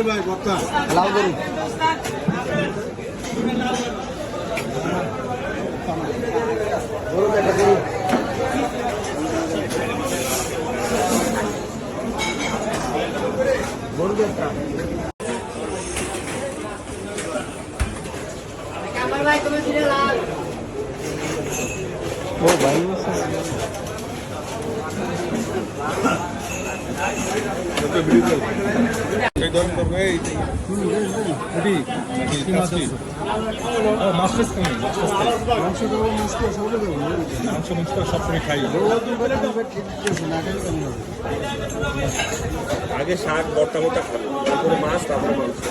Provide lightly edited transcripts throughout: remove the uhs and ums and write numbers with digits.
ভাই বক্তা লাউ ধরুন ও ভাই আগে শাক বর্তা মোটা খাবো, তারপরে মাছ, তারপরে মাংস।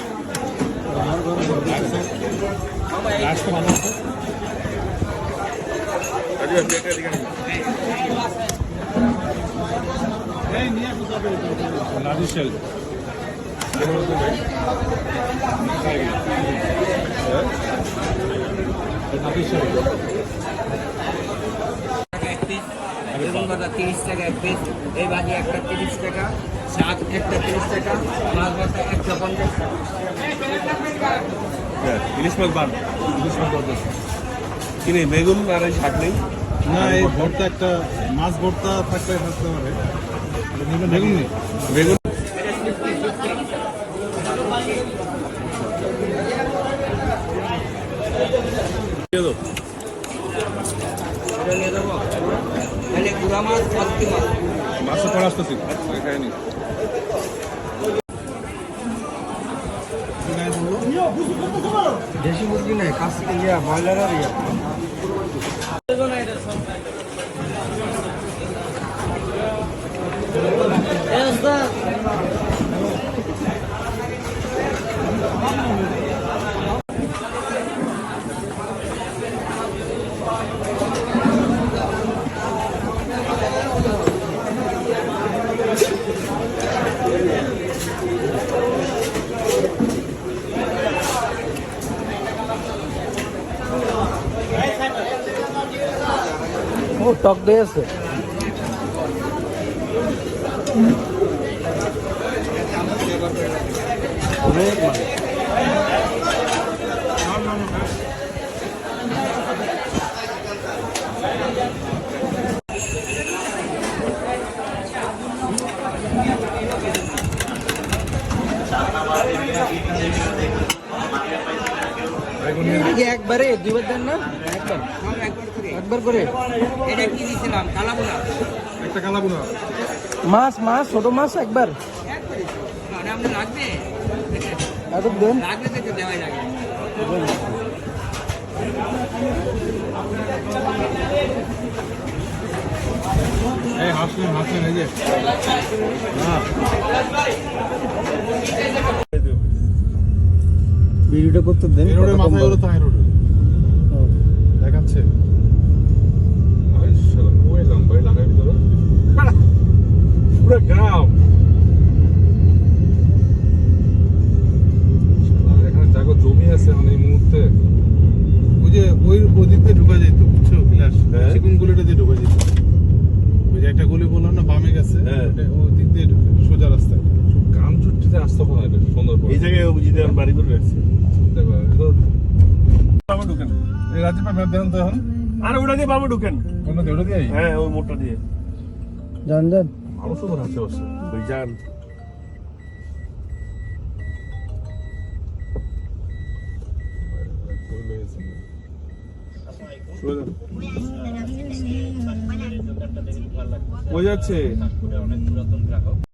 বেগুন ভাজা 30 টাকা এক পিস, এই ভাজি একটা 30 টাকা, শাক একটা 30 টাকা, মাছ ভাজা 150 টাকা। ইলিশ মাছ বান, কিনে বেগুন আর এই শাক নেই না, এই ভর্তা একটা মাছ ভর্তা থাকতে থাকতে পারে। বেগুন নেই, বেগুন নিয়ে দেবো তাহলে গুড়া মাছ, ভর্তি মাছ। মাছও পড়ে আসতেছি খাইনি। দেশি মুরগি নেই, কাছ থেকে ইয়া ব্রয়লার আর ইয়া। ও টক দই আছে। অনেক মানে একবারে দুইবার দেন না? একবার করে। এটা কি দিয়েছিলাম? কালাবুনা। একটা কালাবুনা মাছ মাছ ছোট মাছ একবার মানে আপনি লাগবে? এখন দেন। লাগবে তো একটু দেওয়াই লাগে। এই হাসলেন এই যে ভিডিওটা করতে দেন। মাথায় হলো তাই রোড দেখাচ্ছে। পুরো গ্রাম এখানে জায়গা জমি আছে মানে এই মুহূর্তে। ওই যে ওই দিক দিয়ে ঢুকা যেত, বুঝছো বিলাস? চিকন গলিটা দিয়ে ঢুকা যেত। ওই যে একটা গলি বললাম না বামে গেছে, ওই দিক দিয়ে ঢুকে সোজা রাস্তায়। গ্রাম চুট্টিতে আসতে হবে না, সুন্দর এই জায়গায় অভিজিৎ বাড়ি করে রাখছে। ঢুকেন এই রাজ্যে ম্যাপ দেন তো এখন। আর ওটা দিয়ে বাবু ঢুকেন। কোন ওটা দিয়ে? হ্যাঁ, ওই মোটটা দিয়ে যান যান। আরো সুন্দর আছে অবশ্য। ওই যান। বোঝা যাচ্ছে